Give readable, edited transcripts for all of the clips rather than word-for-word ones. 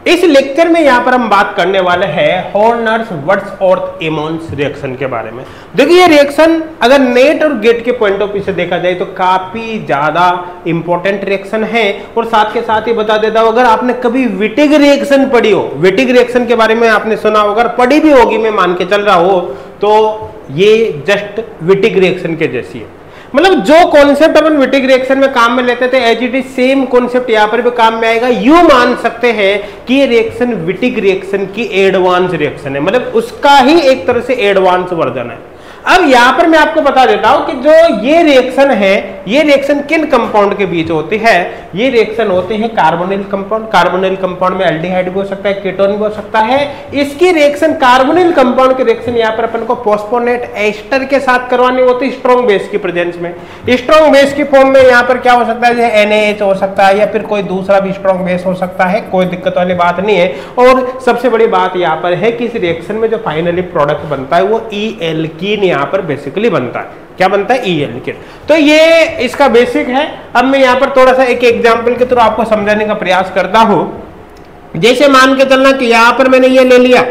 इस लेक्चर में यहाँ पर हम बात करने वाले हैं हॉर्नर्स वर्ड्सवर्थ एमोन्स रिएक्शन के बारे में। देखिए ये रिएक्शन अगर नेट और गेट के पॉइंट ऑफ व्यू से देखा जाए तो काफी ज्यादा इंपॉर्टेंट रिएक्शन है। और साथ के साथ ही बता देता हूं, अगर आपने कभी विटिग रिएक्शन पढ़ी हो, विटिग रिएक्शन के बारे में आपने सुना हो, अगर पढ़ी भी होगी मैं मान के चल रहा हूं, तो ये जस्ट विटिग रिएक्शन के जैसी है। मतलब जो कॉन्सेप्ट अपन विटिग रिएक्शन में काम में लेते थे as it is same concept यहाँ पर भी काम में आएगा। यू मान सकते हैं कि ये रिएक्शन विटिग रिएक्शन की एडवांस रिएक्शन है, मतलब उसका ही एक तरह से एडवांस वर्जन है। अब यहाँ पर मैं आपको बता देता हूं कि जो ये रिएक्शन है, ये रिएक्शन किन कंपाउंड के बीच होती है। ये रिएक्शन होते हैं कार्बोनिल कंपाउंड। कार्बोनिल कंपाउंड में एल्डिहाइड भी हो सकता है, कीटोन भी हो सकता है। इसकी रिएक्शन कार्बोनिल कंपाउंड की रिएक्शन यहाँ पर अपन को फॉस्फोनेट एस्टर के साथ करवानी होती है स्ट्रॉन्ग बेस की प्रेजेंस में। स्ट्रॉन्ग बेस की फॉर्म में यहाँ पर क्या हो सकता है, जैसे NaH हो सकता है या फिर कोई दूसरा भी स्ट्रॉन्ग बेस हो सकता है, कोई दिक्कत वाली बात नहीं है। और सबसे बड़ी बात यहाँ पर है कि इस रिएक्शन में जो फाइनली प्रोडक्ट बनता है वो ई एल्कीन यहाँ पर बेसिकली बनता है। क्या बनता है, ई एल्कीन। तो ये इसका बेसिक है। अब मैं यहाँ पर थोड़ा सा एक एग्जांपल के थ्रू आपको समझाने का प्रयास करता हूं। जैसे मान के चलना कि यहाँ पर मैंने ये ले लिया,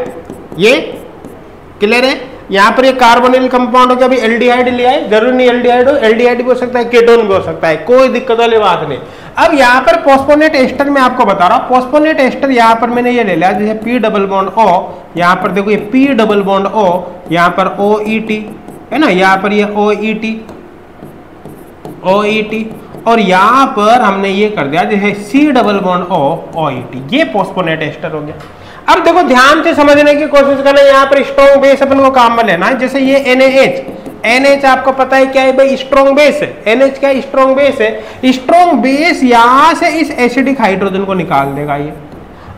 ये क्लियर है। यहाँ पर ये कार्बोनिल कंपाउंड हो गया, अभी एल्डिहाइड लिया है, जरूरी नहीं एल्डिहाइड हो, एल्डिहाइड भी हो सकता है, कीटोन भी हो सकता है, कोई दिक्कत वाली बात नहीं। अब यहाँ पर फॉस्फोनेट एस्टर में आपको बता रहा हूँ, फॉस्फोनेट एस्टर यहाँ पर मैंने ये ले लिया, जैसे P डबल बॉन्ड O, यहाँ पर देखो ये P डबल बॉन्ड O, यहाँ पर OET है ना, यहाँ पर ये OET और यहाँ पर हमने ये कर दिया जैसे C double bond O OET, ये फॉस्फोनेट एस्टर हो गया। अब देखो ध्यान से समझने की कोशिश करना, यहाँ पर स्ट्रॉन्ग बेस अपन को काम में लेना है। जैसे ये NaH आपको पता है क्या है भाई, स्ट्रॉन्ग बेस है। NH क्या स्ट्रॉन्ग बेस है। स्ट्रॉन्ग बेस यहाँ से इस एसिडिक हाइड्रोजन को निकाल देगा ये,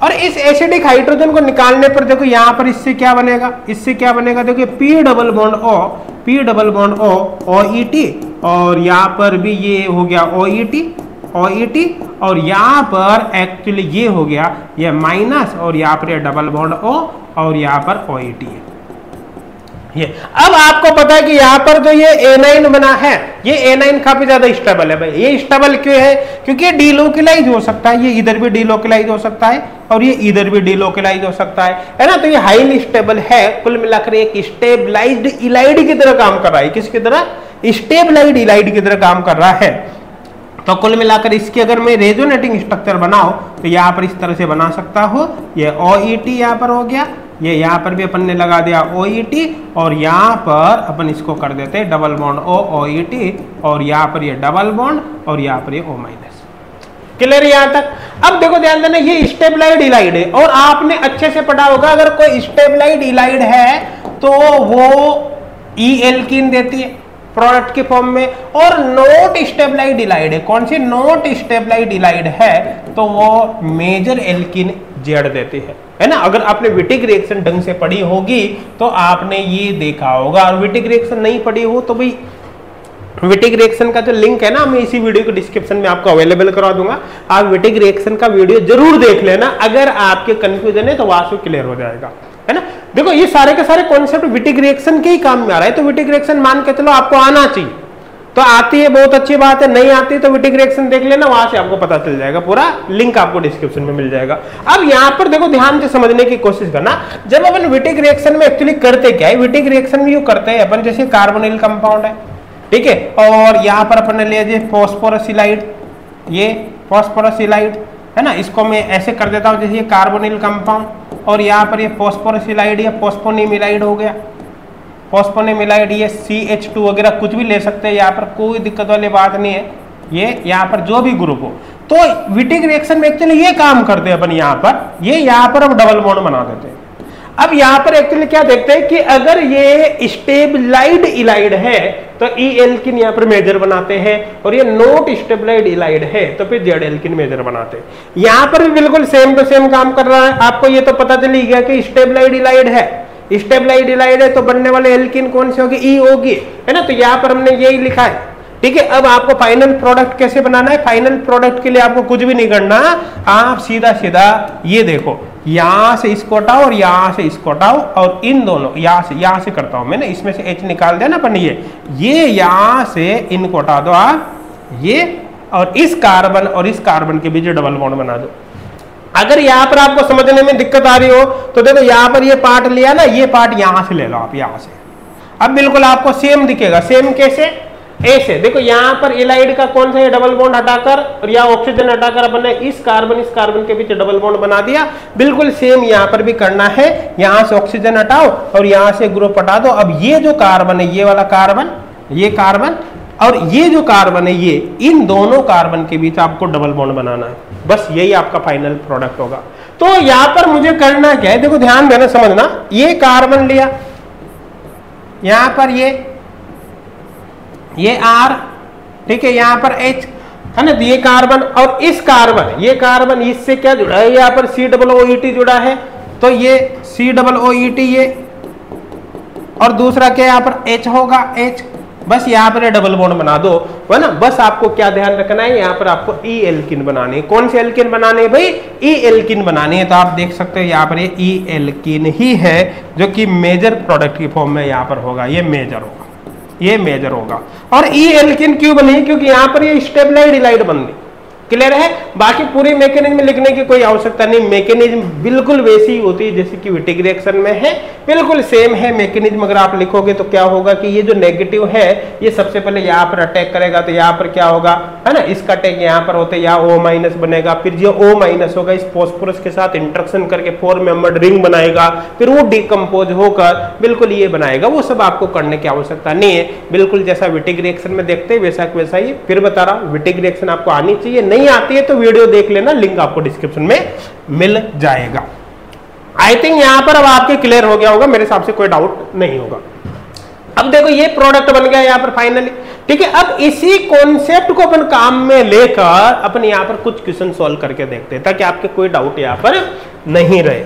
और इस एसिडिक हाइड्रोजन को निकालने पर देखो यहाँ पर इससे क्या बनेगा, इससे क्या बनेगा, देखो P double bond O OET और यहाँ पर भी ये हो गया OET और यहाँ पर एक्चुअली ये हो गया ये माइनस और यहाँ पर ये डबल बॉन्ड O और यहाँ पर OET है ये। अब आपको पता है कि यहाँ पर जो ये एनाइन बना है, ये एनाइन काफी ज्यादा स्टेबल है भाई। ये स्टेबल क्यों है, क्योंकि ये डीलोकलाइज हो सकता है, ये इधर भी डीलोकलाइज हो सकता है और ये इधर भी डीलोकलाइज हो सकता है ना। तो ये हाईली स्टेबल है, कुल मिलाकर एक स्टेबलाइज्ड इलाइड की तरह काम कर रहा है। किसकी तरह, स्टेबलाइज्ड इलाइड की तरह काम कर रहा है। तो कुल मिलाकर इसकी अगर मैं रेजोनेटिंग स्ट्रक्चर बनाऊं तो यहाँ पर इस तरह से बना सकता हूं। ये OET यहाँ पर हो गया, ये यहाँ पर भी अपन ने लगा दिया OET और यहाँ पर अपन इसको कर देते हैं डबल बॉन्ड O OET और यहाँ पर ये डबल बॉन्ड और यहाँ पर ये O माइनस। क्लियर यहाँ तक। अब देखो ध्यान देना, ये स्टेबलाइज्ड इलाइड है और आपने अच्छे से पढ़ा होगा अगर कोई स्टेबलाइज्ड इलाइड है तो वो ई एल्कीन देती है प्रोडक्ट के फॉर्म में, और नॉट स्टेबलाइज्ड इलाइड है, कौन सी नॉट स्टेबलाइज्ड इलाइड है तो वो मेजर एल्कीन जेड देती है ना। अगर आपने विटिग रिएक्शन ढंग से पढ़ी होगी तो आपने ये देखा होगा, और विटिग रिएक्शन नहीं पढ़ी हो तो भाई विटिग रिएक्शन का जो लिंक है ना मैं इसी वीडियो के डिस्क्रिप्शन में आपको अवेलेबल करवा दूंगा। आप विटिग रिएक्शन का वीडियो जरूर देख लेना, अगर आपके कंफ्यूजन है तो वहां से क्लियर हो जाएगा, है ना। देखो ये सारे के सारे कॉन्सेप्ट विटिग रिएक्शन के ही काम में आ रहा है, तो विटिग रिएक्शन मान के चलो आपको आना चाहिए, तो आती है बहुत अच्छी बात है, नहीं आती तो विटिग रिएक्शन देख लेना, वहां से आपको पता चल जाएगा, पूरा लिंक आपको डिस्क्रिप्शन में मिल जाएगा। अब यहाँ पर देखो ध्यान से समझने की कोशिश करना, जब अपन विटिग रिएक्शन में एक्चुअली करते क्या है, विटिग रिएक्शन में यू करते हैं अपन, जैसे कार्बोनिल कंपाउंड है, ठीक है, और यहाँ पर अपन ने लिया जैसे फॉस्फोरस इलाइड, ये फॉस्फोरस इलाइड है ना, इसको मैं ऐसे कर देता हूँ जैसे ये कार्बोनिल कंपाउंड और यहाँ पर ये फॉस्फोरस इलाइड या फोस्फोनिम इलाइड हो गया, फोस्फोनिम इलाइड, ये CH2 वगैरह कुछ भी ले सकते हैं, यहाँ पर कोई दिक्कत वाली बात नहीं है। ये यहाँ पर जो भी ग्रुप हो, तो विटिग रिएक्शन में एक्चुअली ये काम करते हैं अपन, यहाँ पर ये यहाँ पर हम डबल बॉन्ड बना देते हैं। अब यहाँ पर एक्चुअली क्या देखते हैं कि अगर ये स्टेबलाइज्ड इलाइड है तो ई एल्किन यहाँ पर मेजर बनाते हैं, और ये नॉट स्टेबलाइज्ड इलाइड है तो फिर जेड एल्किन मेजर बनाते हैं। यहाँ पर भी बिल्कुल सेम टू सेम काम कर रहा है। आपको ये तो पता चल ही गया कि स्टेबलाइज्ड इलाइड है, स्टेबलाइज्ड इलाइड है तो बनने वाले एल्किन कौन सी होगी, ई होगी, है ना। तो यहाँ पर हमने यही लिखा है, ठीक है। अब आपको फाइनल प्रोडक्ट कैसे बनाना है, फाइनल प्रोडक्ट के लिए आपको कुछ भी नहीं करना, आप सीधा सीधा ये देखो, यहां से इसको हटाओ और यहां से इसको हटाओ, और इन दोनों यहां से करता हूं मैंने, इसमें से H निकाल दिया ना अपन, ये यहां से इनको हटा दो आप, ये और इस कार्बन के बीच डबल बॉन्ड बना दो। अगर यहाँ पर आपको समझने में दिक्कत आ रही हो तो देखो यहाँ पर ये पार्ट लिया ना, ये पार्ट यहाँ से ले लो आप, यहाँ से। अब बिल्कुल आपको सेम दिखेगा। सेम कैसे? ऐसे देखो, यहाँ पर इलाइड का कौन सा डबल बॉन्ड हटाकर और यहाँ ऑक्सीजन हटाकर अपन ने इस कार्बन के बीच डबल बॉन्ड बना दिया। बिल्कुल सेम यहाँ पर भी करना है। यहाँ से ऑक्सीजन हटाओ और यहाँ से ग्रुप हटा दो। अब ये जो कार्बन है, ये वाला कार्बन, ये कार्बन और ये जो कार्बन है, ये इन दोनों कार्बन के बीच आपको डबल बॉन्ड बनाना है। बस यही आपका फाइनल प्रोडक्ट होगा। तो यहां पर मुझे करना क्या है, देखो ध्यान देना, समझना। ये कार्बन लिया, यहां पर ये R, ठीक है, यहां पर H है ना, ये कार्बन और इस कार्बन, ये कार्बन इससे क्या जुड़ा है, यहाँ पर COOET जुड़ा है, तो ये COOET ये, और दूसरा क्या यहाँ पर H होगा, H। बस यहाँ पर डबल बॉन्ड बना दो, है ना। बस आपको क्या ध्यान रखना है, यहाँ पर आपको ई एल्किन बनाने है। कौन से एल्किन बनाने है भाई? ई एल्किन बनाने है। तो आप देख सकते हो यहाँ पर ये ई एल्किन ही है जो कि मेजर प्रोडक्ट की फॉर्म में यहाँ पर होगा, ये मेजर होगा, ये मेजर होगा। और ई एल्किन क्यों बनी? क्योंकि यहाँ पर ये स्टेबलाइड इलाइड बन गई। क्लियर है? बाकी पूरी मैकेनिज्म लिखने की कोई आवश्यकता नहीं। मैकेनिज्म बिल्कुल वैसी ही होती है जैसे कि विटिक रिएक्शन में है, बिल्कुल सेम है मैकेनिज्म। अगर आप लिखोगे तो क्या होगा कि ये जो नेगेटिव है ये सबसे पहले यहाँ पर अटैक करेगा, तो यहाँ पर क्या होगा, है ना, इसका अटैक यहाँ पर होते यहाँ O- बनेगा, फिर जो O- होगा इस फॉस्फोरस के साथ इंटरेक्शन करके 4 मेंबर्ड रिंग बनाएगा, फिर वो डिकम्पोज होकर बिल्कुल ये बनाएगा। वो सब आपको करने की आवश्यकता नहीं है। बिल्कुल जैसा विटिक रिएक्शन में देखते हैं वैसा ही। फिर बता रहा हूँ, विटिक रिएक्शन आपको आनी चाहिए। नहीं आती है तो वीडियो देख लेना, लिंक आपको डिस्क्रिप्शन में मिल जाएगा। आई थिंक यहां पर अब आपके क्लियर हो गया होगा, मेरे हिसाब से कोई डाउट नहीं होगा। अब देखो ये प्रोडक्ट बन गया यहां पर फाइनली, ठीक है। अब इसी कॉन्सेप्ट को अपन काम में लेकर अपन यहां पर कुछ क्वेश्चन सॉल्व करके देखते हैं ताकि आपके कोई डाउट यहां पर नहीं रहे।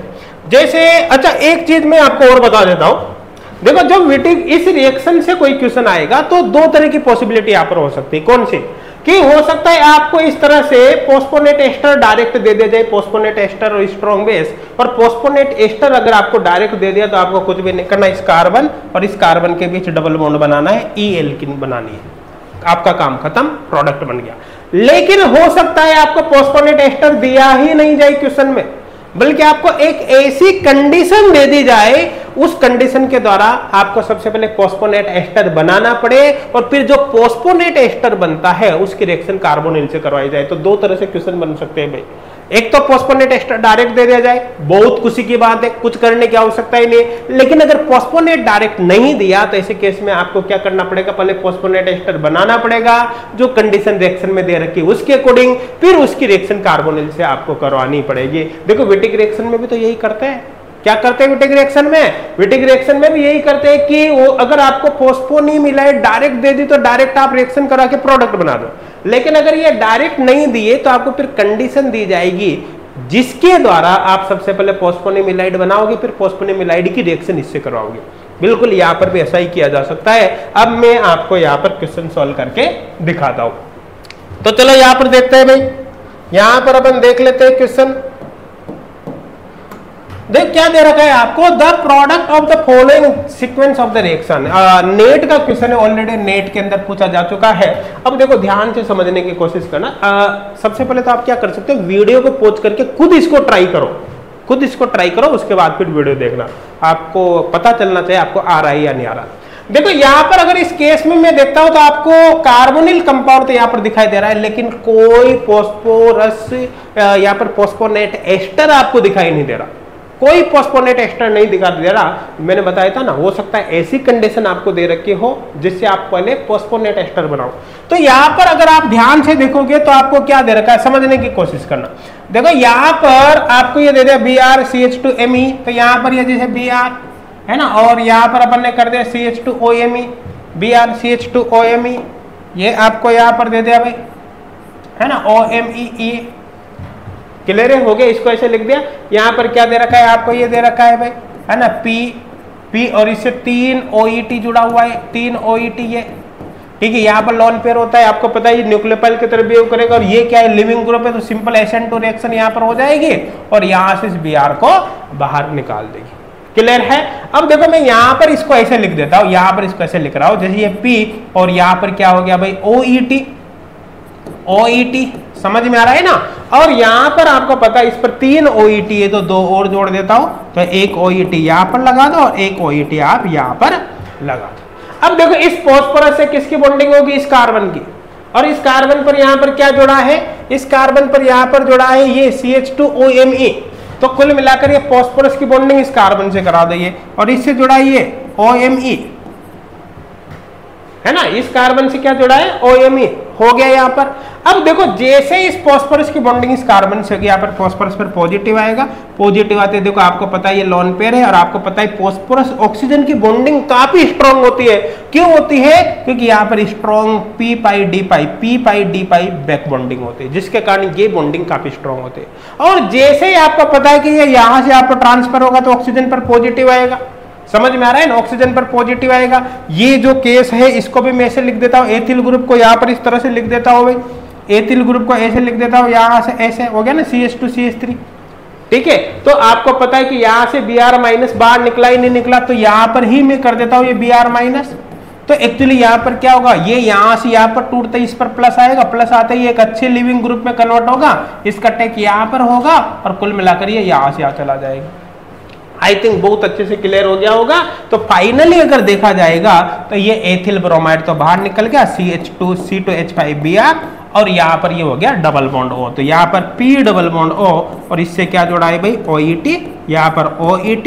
जैसे अच्छा एक चीज मैं आपको और बता देता हूं, देखो जब विटिक इस रिएक्शन से कोई क्वेश्चन आएगा तो दो तरह की पॉसिबिलिटी यहां पर हो सकती है। कौन सी? कि हो सकता है आपको इस तरह से पोस्पोनेट एस्टर डायरेक्ट दे दिया जाए, पोस्पोनेट एस्टर और स्ट्रॉन्ग बेस। और पोस्पोनेट एस्टर अगर आपको डायरेक्ट दे दिया तो आपको कुछ भी नहीं करना, इस कार्बन और इस कार्बन के बीच डबल बॉन्ड बनाना है, ई एल्किन बनानी है, आपका काम खत्म, प्रोडक्ट बन गया। लेकिन हो सकता है आपको पोस्पोनेट एस्टर दिया ही नहीं जाए क्वेश्चन में, बल्कि आपको एक ऐसी कंडीशन दे दी जाए, उस कंडीशन के द्वारा आपको सबसे पहले पोस्पोनेट एस्टर बनाना पड़े और फिर जो पोस्पोनेट एस्टर बनता है उसकी रिएक्शन कार्बोनिल से करवाई जाए। तो दो तरह से क्वेश्चन बन सकते हैं भाई। एक तो पोस्पोनेट एस्टर डायरेक्ट दे दिया जाए, बहुत खुशी की बात है, कुछ करने की आवश्यकता ही नहीं। लेकिन अगर पोस्पोनेट डायरेक्ट नहीं दिया तो ऐसे केस में आपको क्या करना पड़ेगा, पहले पोस्पोनेट एस्टर बनाना पड़ेगा जो कंडीशन रिएक्शन में दे रखी है उसके अकॉर्डिंग, फिर उसकी रिएक्शन कार्बोनिल से आपको करवानी पड़ेगी। देखो विटिक रिएक्शन में भी तो यही करते हैं। क्या करते हैं विटिक रिएक्शन में? विटिक रिएक्शन में भी यही करते हैं कि वो अगर आपको फोस्फोनिमिलाइड डायरेक्ट दे दी तो डायरेक्ट आप रिएक्शन करा के प्रोडक्ट बना दो। लेकिन अगर ये डायरेक्ट नहीं दिए तो आपको फिर कंडीशन दी जाएगी जिसके द्वारा आप सबसे पहले फोस्फोनिमिलाइड बनाओगे, फिर फोस्फोनिमिलाइड की रिएक्शन इससे करवाओगे। बिल्कुल यहाँ पर भी ऐसा ही किया जा सकता है। अब मैं आपको यहाँ पर क्वेश्चन सॉल्व करके दिखाता हूं। तो चलो यहाँ पर देखते हैं भाई, यहाँ पर अपन देख लेते हैं क्वेश्चन। देख क्या दे रखा है आपको, the product of the following sequence of the reaction. Net का क्वेश्चन है, ऑलरेडी नेट के अंदर पूछा जा चुका है। अब देखो ध्यान से समझने की कोशिश करना। सबसे पहले तो आप क्या कर सकते हो, वीडियो को पॉज करके खुद इसको ट्राई करो, खुद इसको ट्राई करो, उसके बाद फिर वीडियो देखना, आपको पता चलना चाहिए आपको आ रहा है या नहीं आ रहा। देखो यहाँ पर अगर इस केस में मैं देखता हूं तो आपको कार्बोनिल कंपाउंड तो यहाँ पर दिखाई दे रहा है, लेकिन कोई फॉस्फोरस यहाँ पर फॉस्फोनेट एस्टर आपको दिखाई नहीं दे रहा, कोई फॉस्फोनेट एस्टर नहीं दिखा दे रहा। मैंने बताया था ना, हो सकता है ऐसी कंडीशन आपको दे रखी हो जिससे आप पहले फॉस्फोनेट एस्टर बनाओ। तो यहाँ पर अगर आप ध्यान से देखोगे तो आपको क्या दे रखा है, समझने की कोशिश करना। देखो यहाँ पर आपको ये दे दिया BrCH2Me, तो यहाँ पर ये जैसे Br है ना, और यहाँ पर अपन ने कर दिया CH2OMe, BrCH2OMe, ये आपको यहाँ पर दे दिया भाई, है ना, OMe। क्लियर हो गया, इसको ऐसे लिख दिया। यहाँ पर क्या दे रखा है आपको, ये दे रखा है भाई, है ना, P और इससे 3 OET जुड़ा हुआ है, 3 OET ये, ठीक है। यहाँ पर लॉन पेयर होता है, आपको पता है, ये न्यूक्लियोफाइल की तरफ बिहेव करेगा। और ये क्या है, लिविंग ग्रुप है, तो सिंपल SN2 रिएक्शन यहाँ पर हो जाएगी और यहाँ से इस Br को बाहर निकाल देगी। क्लियर है? अब देखो मैं यहाँ पर इसको ऐसे लिख देता हूँ, यहाँ पर इसको ऐसे लिख रहा हूँ, जैसे ये P और यहाँ पर क्या हो गया भाई OET, समझ में आ रहा है ना। और यहां पर आपको पता है इस पर 3 OET है, तो 2 और जोड़ देता हूं, तो एक OET यहां पर लगा दो और एक OET आप यहां पर लगा दो। अब देखो इस फॉस्फोरस से किसकी बॉन्डिंग होगी, इस कार्बन की, और इस कार्बन पर यहां पर क्या जुड़ा है, इस कार्बन पर यहां पर जुड़ा है ये CH2OMe, तो कुल मिलाकर ये फॉस्फोरस की बॉन्डिंग इस कार्बन से करा दीजिए, और इससे जुड़ा ये OMe है ना, इस कार्बन से क्या जुड़ा है, OMe हो गया यहां पर। अब देखो जैसे इस फॉस्फोरस की बॉन्डिंग इस कार्बन से होगी, यहाँ पर फॉस्फोरस पर पॉजिटिव आएगा, पॉजिटिव आते देखो आपको पता है ये लोन पेयर है, और आपको पता है फॉस्फोरस ऑक्सीजन की बॉन्डिंग काफी स्ट्रॉन्ग होती है। क्यों होती है, क्योंकि यहाँ पर स्ट्रॉन्ग p पाई डी पाई बैक बॉन्डिंग होती है, जिसके कारण ये बॉन्डिंग काफी स्ट्रॉन्ग होती है। और जैसे ही आपको पता है कि ये यहां से आपको ट्रांसफर होगा तो ऑक्सीजन पर पॉजिटिव आएगा, समझ में आ रहा है ना, ऑक्सीजन पर पॉजिटिव आएगा। ये जो केस है इसको भी मैं ऐसे लिख देता हूं, एथिल ग्रुप को यहां पर इस तरह से लिख देता हूं भाई, एथिल ग्रुप को ऐसे लिख देता हूं, यहां से ऐसे हो गया ना CH2CH3, ठीक है। तो आपको पता है कि यहां से Br- बाहर निकला ही नहीं निकला, तो यहां पर ही मैं कर देता हूं ये Br-, तो एक्चुअली यहां पर क्या होगा, ये यहां से यहां पर टूटते ही इस पर प्लस आएगा, प्लस आते ही एक अच्छे लिविंग ग्रुप में कन्वर्ट होगा, इसका टेक यहां पर होगा, और कुल मिलाकर ये यहां से यहां चला जाएगा। आई थिंक बहुत अच्छे से क्लियर हो गया होगा। तो फाइनली अगर देखा जाएगा तो ये एथिल ब्रोमाइड तो बाहर निकल गया, CH2C2H5Br, और यहाँ पर ये हो गया डबल बॉन्ड O, तो यहाँ पर P डबल बॉन्ड O, और इससे क्या जुड़ा है भाई OET, यहाँ पर OET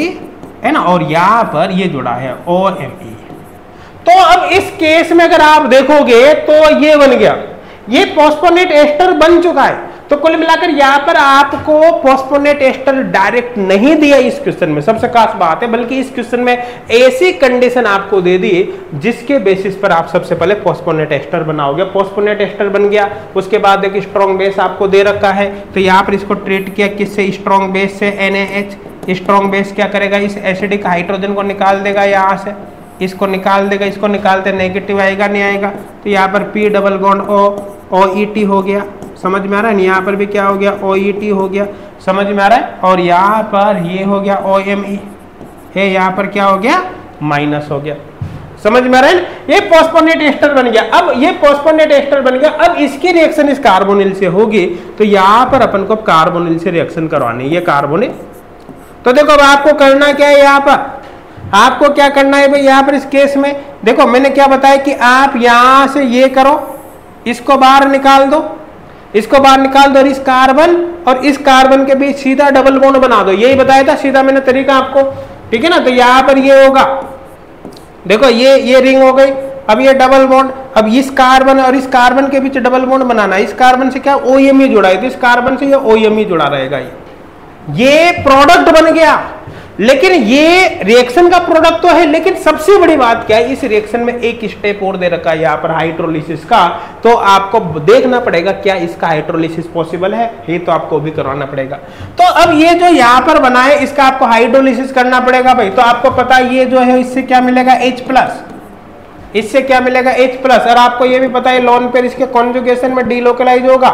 है ना, और यहाँ पर ये जुड़ा है OMe। तो अब इस केस में अगर आप देखोगे तो ये बन गया, ये फॉस्फोनेट एस्टर बन चुका है। तो कुल मिलाकर यहां पर आपको फॉस्फोनेट एस्टर डायरेक्ट नहीं दिया इस क्वेश्चन में, सबसे खास बात है, बल्कि इस क्वेश्चन में ऐसी कंडीशन आपको दे दी जिसके बेसिस पर आप सबसे पहले फॉस्फोनेट एस्टर बनाओगे। फॉस्फोनेट एस्टर बन गया, उसके बाद एक स्ट्रॉन्ग बेस आपको दे रखा है, तो यहां पर इसको ट्रीट किया किससे, स्ट्रॉन्ग बेस से, NaH। स्ट्रॉन्ग बेस क्या करेगा, इस एसिडिक हाइड्रोजन को निकाल देगा, यहां से इसको निकाल देगा, इसको निकालते नेगेटिव आएगा नहीं आएगा, तो यहाँ पर P double bond O OET हो गया, समझ में आ रहा है, यहाँ पर भी क्या हो गया OET हो गया, समझ में आ रहा है, और यहाँ पर ये हो गया OMe है, यहाँ पर क्या हो गया माइनस हो गया, समझ में आ रहा है, ये फॉस्फोनेट एस्टर बन गया। अब ये फॉस्फोनेट एस्टर बन गया, अब इसकी रिएक्शन इस कार्बोनिल से होगी, तो यहाँ पर अपन को कार्बोनिल से रिएक्शन करवानी है, कार्बोनिल। तो देखो अब आपको करना क्या है, यहाँ पर आपको क्या करना है भाई, यहाँ पर इस केस में देखो मैंने क्या बताया कि आप यहां से ये करो, इसको बाहर निकाल दो, इसको बाहर निकाल दो, और इस कार्बन और इस कार्बन के बीच सीधा डबल बॉन्ड बना दो, यही बताया था सीधा मैंने तरीका आपको, ठीक है ना। तो यहां पर ये होगा, देखो ये रिंग हो गई, अब ये डबल बॉन्ड, अब इस कार्बन और इस कार्बन के बीच डबल बॉन्ड बनाना, इस कार्बन से क्या OMe जुड़ा है, तो इस कार्बन से ये OMe जुड़ा रहेगा, ये प्रोडक्ट बन गया। लेकिन ये रिएक्शन का प्रोडक्ट तो है, लेकिन सबसे बड़ी बात क्या है, इस रिएक्शन में एक स्टेप और दे रखा है यहाँ पर हाइड्रोलिसिस का, तो आपको देखना पड़ेगा क्या इसका हाइड्रोलिसिस पॉसिबल है तो आपको भी करवाना पड़ेगा। तो अब ये जो यहाँ पर बना है इसका आपको हाइड्रोलिसिस करना पड़ेगा भाई। तो आपको पता है ये जो है इससे क्या मिलेगा H+, इससे क्या मिलेगा H+, और आपको ये भी पता है लोन पेयर इसके कॉन्जुगेशन में डीलोकलाइज होगा,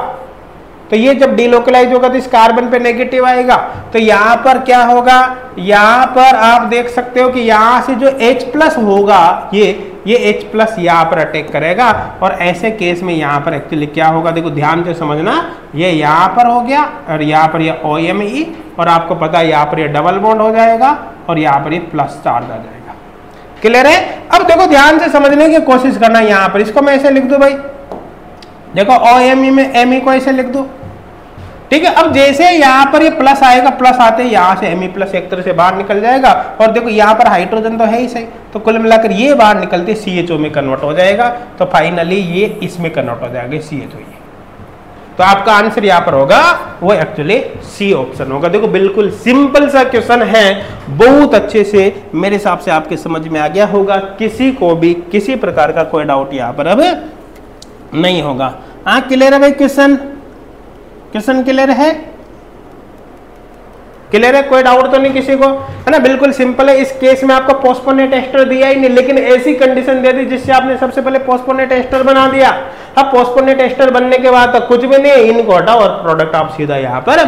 तो ये जब डीलोकलाइज होगा तो इस कार्बन पे नेगेटिव आएगा, तो यहाँ पर क्या होगा, यहाँ पर आप देख सकते हो कि यहाँ से जो H+ होगा ये H+ यहाँ पर अटैक करेगा, और ऐसे केस में यहाँ पर एक्चुअली क्या होगा, देखो ध्यान से समझना, ये यहाँ पर हो गया और यहाँ पर ये OMe, और आपको पता है यहाँ पर ये डबल बॉन्ड हो जाएगा और यहाँ पर ये प्लस चार्ज आ जाएगा। क्लियर है। अब देखो ध्यान से समझने की कोशिश करना, यहाँ पर इसको मैं ऐसे लिख दूं भाई, देखो OMe में Me को ऐसे लिख दो, ठीक है। अब जैसे यहाँ पर ये प्लस आएगा, प्लस आते ही यहाँ से Me+ एक तरह से बाहर निकल जाएगा, और देखो यहाँ पर हाइड्रोजन तो है ही सही, तो कुल मिलाकर ये बाहर निकलते CHO में कन्वर्ट हो जाएगा, तो फाइनली ये इसमें कन्वर्ट हो जाएगा CHO। तो आपका आंसर यहाँ पर होगा वो एक्चुअली C ऑप्शन होगा। देखो बिल्कुल सिंपल सा क्वेश्चन है, बहुत अच्छे से मेरे हिसाब से आपके समझ में आ गया होगा, किसी को भी किसी प्रकार का कोई डाउट यहाँ पर अब नहीं होगा। हाँ क्लियर है भाई, क्वेश्चन क्लियर है, क्लियर है, कोई डाउट तो नहीं किसी को, है ना। बिल्कुल सिंपल है। इस केस में आपको फॉस्फोनेट एस्टर दिया ही नहीं, लेकिन ऐसी कंडीशन दे दी जिससे आपने सबसे पहले फॉस्फोनेट एस्टर बना दिया। अब फॉस्फोनेट एस्टर बनने के बाद तो कुछ भी नहीं, इनको हटाओ और प्रोडक्ट आप सीधा यहाँ पर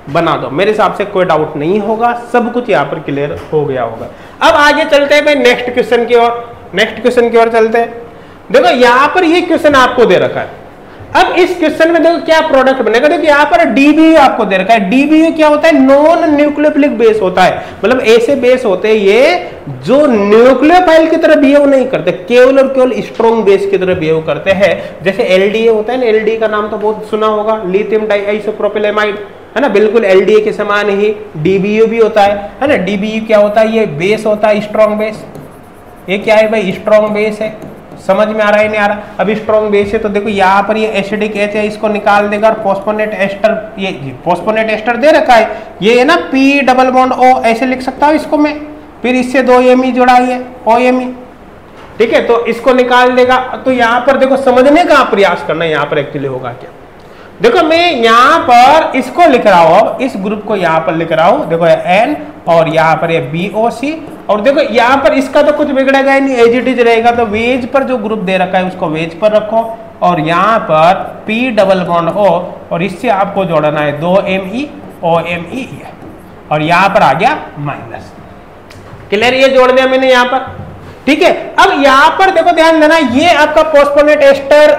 बना दो। मेरे हिसाब से कोई डाउट नहीं होगा, सब कुछ यहाँ पर क्लियर हो गया होगा। अब आगे चलते हैं भाई नेक्स्ट क्वेश्चन की ओर, नेक्स्ट क्वेश्चन की ओर चलते हैं। देखो यहाँ पर ये क्वेश्चन आपको दे रखा है, अब इस क्वेश्चन में देखो क्या प्रोडक्ट बनेगा, देखो यहाँ पर डीबीयू आपको दे रखा है। डीबीयू क्या होता है, नॉन न्यूक्लियोफिलिक बेस होता है, मतलब ऐसे बेस होते हैं ये जो न्यूक्लियोफाइल की तरह बिहेव नहीं करते, केवल और केवल स्ट्रॉन्ग बेस की तरह बिहेव करते हैं। जैसे एलडीए होता है ना, एलडीए का नाम तो बहुत सुना होगा, लिथियम डाइआइसोप्रोपिलेमाइड, है ना, बिल्कुल एलडीए के समान ही डीबीयू भी होता है ना। डीबीयू क्या होता है, ये बेस होता है स्ट्रॉन्ग बेस। ये क्या है भाई, स्ट्रॉन्ग बेस है। समझ में आ रहा है नहीं आ रहा? अभी स्ट्रॉन्ग बेस है तो देखो यहाँ पर ये एसिडिक एच है, इसको निकाल देगा, और फोस्फोनेट एस्टर, ये फोस्फोनेट एस्टर दे रखा है, ये है ना पी डबल बॉन्ड ओ, ऐसे लिख सकता हूँ इसको मैं, फिर इससे 2 एमई जुड़ा है OMe, ठीक है, तो इसको निकाल देगा। तो यहाँ पर देखो समझने का प्रयास करना है यहाँ पर एक्चुअली होगा क्या। देखो मैं यहाँ पर इसको लिख रहा हूं, अब इस ग्रुप को यहाँ पर लिख रहा हूं, देखो N और यहाँ पर ये BOC, और देखो यहाँ पर इसका तो कुछ बिगड़ेगा ही नहीं, एज इट इज रहेगा। तो वेज पर जो ग्रुप दे रखा है उसको वेज पर रखो, और यहाँ पर P डबल बॉन्ड O, और इससे आपको जोड़ना है 2 ME OMe, और यहाँ पर आ गया माइनस। क्लियर, ये जोड़ दिया मैंने यहाँ पर, ठीक है। अब यहाँ पर देखो ध्यान देना, ये आपका फोस्फोनेट एस्टर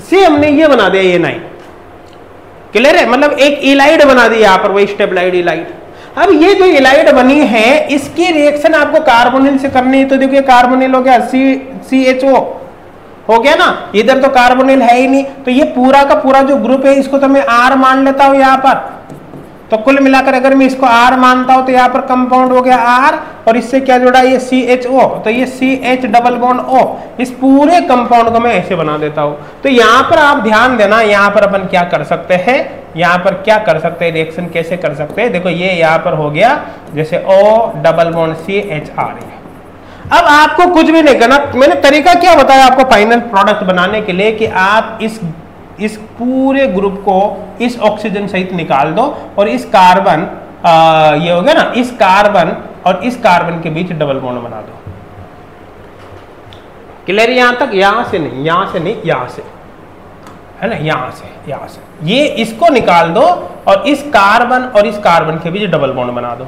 से हमने ये बना दिया ये 9, क्लियर है, मतलब एक इलाइड बना दी यहाँ पर, वही स्टेबलाइड इलाइड। अब ये जो इलाइड बनी है इसकी रिएक्शन आपको कार्बोनिल से करनी है, तो देखिए कार्बोनिल हो गया CHO हो गया ना, इधर तो कार्बोनिल है ही नहीं, तो ये पूरा का पूरा जो ग्रुप है इसको तो मैं R मान लेता हूं यहाँ पर। तो कुल मिलाकर अगर मैं इसको R मानता हूं तो यहाँ पर कंपाउंड हो गया R, और इससे क्या जुड़ा ये CHO, तो ये CH डबल बॉन्ड O, इस पूरे कंपाउंड को मैं ऐसे बना देता हूं। तो यहाँ पर आप ध्यान देना, यहाँ पर अपन क्या कर सकते हैं, यहाँ पर क्या कर सकते हैं, रिएक्शन कैसे कर सकते हैं। देखो ये यहाँ पर हो गया जैसे O डबल बॉन्ड CHR है। अब आपको कुछ भी नहीं करना, मैंने तरीका क्या बताया आपको फाइनल प्रोडक्ट बनाने के लिए, कि आप इस पूरे ग्रुप को इस ऑक्सीजन सहित निकाल दो, और इस कार्बन ये हो गया ना, इस कार्बन और इस कार्बन के बीच डबल बॉन्ड बना दो। क्लियर, यहां तक, यहां से नहीं, यहां से नहीं, यहां से, है ना, यहां से ये इसको निकाल दो, और इस कार्बन और इस कार्बन के बीच डबल बॉन्ड बना दो,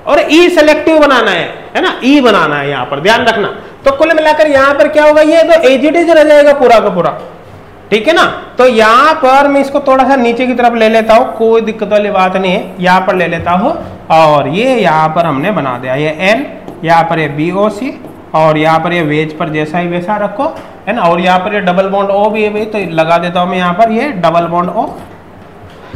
और ई सेलेक्टिव बनाना है ना, ई बनाना है यहाँ पर, ध्यान रखना। तो कुल मिलाकर यहाँ पर क्या होगा, ये तो एज इट इज रह जाएगा पूरा का पूरा, ठीक है ना। तो यहाँ पर मैं इसको थोड़ा सा नीचे की तरफ ले लेता हूँ, कोई दिक्कत वाली बात नहीं है, यहाँ पर ले लेता हूँ, और ये यहाँ पर हमने बना दिया, ये N, यहाँ पर ये BOC, और यहाँ पर ये वेज पर जैसा ही वैसा रखो, है ना, और यहाँ पर ये डबल बॉन्ड O भी है भाई, तो लगा देता हूँ मैं यहाँ पर ये डबल बॉन्ड O।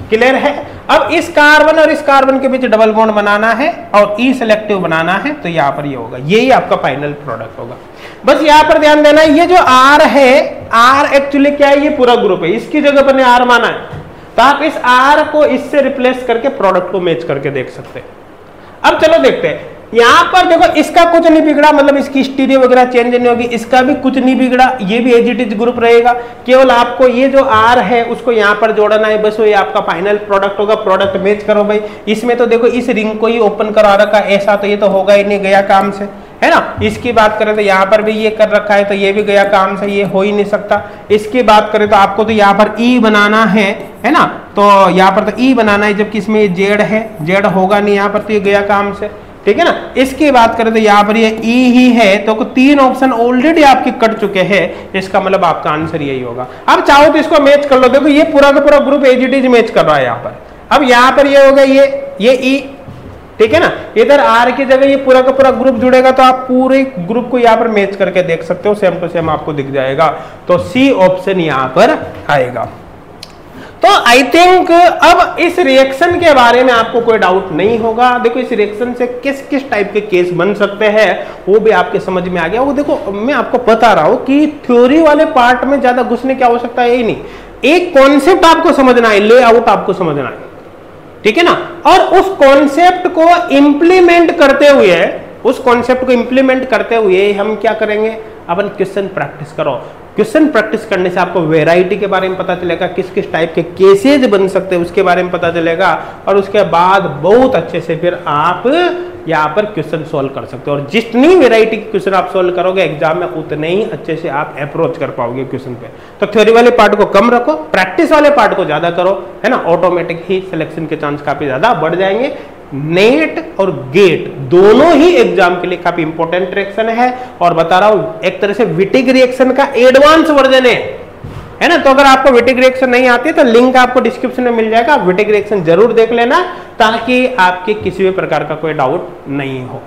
क्लियर है। अब इस कार्बन और इस कार्बन के बीच डबल बॉन्ड बनाना है और ई सेलेक्टिव बनाना है, तो यहाँ पर ये होगा, यही आपका फाइनल प्रोडक्ट होगा। बस यहाँ पर ध्यान देना, ये जो R है, R एक्चुअली क्या है, ये पूरा ग्रुप है, इसकी जगह पर R माना है, तो आप इस R को इससे रिप्लेस करके प्रोडक्ट को मैच करके देख सकते हैं। अब चलो देखते हैं, यहाँ पर देखो इसका कुछ नहीं बिगड़ा, मतलब इसकी स्टीरियो वगैरह चेंज नहीं होगी, इसका भी कुछ नहीं बिगड़ा, ये भी एज इट इज ग्रुप रहेगा। केवल आपको ये जो R है उसको यहाँ पर जोड़ना है, बस वो ये आपका फाइनल प्रोडक्ट होगा। प्रोडक्ट मैच करो भाई, इसमें तो देखो इस रिंग को ही ओपन करा रखा, ऐसा तो ये तो होगा ही नहीं, गया काम से, है ना। इसकी बात करें तो यहाँ पर भी ये कर रखा है, तो ये भी गया काम से, ये हो ही नहीं सकता। इसकी बात करें तो आपको तो यहाँ पर ई बनाना है ना, तो यहाँ पर तो ई बनाना है, जबकि इसमें जेड है, जेड होगा नहीं यहाँ पर, तो ये गया काम से, ठीक है ना। इसकी बात करें तो यहाँ पर ये ई ही है, तो 3 ऑप्शन ऑलरेडी आपके कट चुके हैं, इसका मतलब आपका आंसर यही होगा। अब चाहो तो इसको मैच कर लो, देखो ये पूरा का पूरा group as it is match कर रहा है यहाँ पर। अब यहाँ पर ये होगा ये ई, ठीक है ना, इधर आर की जगह ये पूरा का पूरा ग्रुप जुड़ेगा, तो आप पूरे ग्रुप को यहाँ पर मैच करके देख सकते हो, सेम टू सेम आपको दिख जाएगा। तो सी ऑप्शन यहाँ पर आएगा। तो आई थिंक अब इस रिएक्शन के बारे में आपको कोई डाउट नहीं होगा। देखो इस रिएक्शन से किस किस टाइप के केस बन सकते हैं वो भी आपके समझ में आ गया। वो देखो मैं आपको बता रहा हूं कि थ्योरी वाले पार्ट में ज्यादा घुसने की आवश्यकता है ही नहीं, एक कॉन्सेप्ट आपको समझना है, लेआउट आपको समझना है, ठीक है ना। और उस कॉन्सेप्ट को इंप्लीमेंट करते हुए हम क्या करेंगे, अपन क्वेश्चन प्रैक्टिस करो। क्वेश्चन प्रैक्टिस करने से आपको वैरायटी के बारे में पता चलेगा, किस किस टाइप के केसेज बन सकते हैं उसके बारे में पता चलेगा, और उसके बाद बहुत अच्छे से फिर आप यहाँ पर क्वेश्चन सॉल्व कर सकते हो। और जितनी वैरायटी के क्वेश्चन आप सॉल्व करोगे एग्जाम में, उतने ही अच्छे से आप अप्रोच कर पाओगे क्वेश्चन पे। तो थ्योरी वाले पार्ट को कम रखो, प्रैक्टिस वाले पार्ट को ज्यादा करो, है ना, ऑटोमेटिक ही सिलेक्शन के चांस काफी ज्यादा बढ़ जाएंगे। नेट और गेट दोनों ही एग्जाम के लिए काफी इंपॉर्टेंट रिएक्शन है, और बता रहा हूं एक तरह से विटिग रिएक्शन का एडवांस वर्जन है, है ना। तो अगर आपको विटिक रिएक्शन नहीं आती है तो लिंक आपको डिस्क्रिप्शन में मिल जाएगा, आप विटिक रिएक्शन जरूर देख लेना ताकि आपके किसी भी प्रकार का कोई डाउट नहीं हो।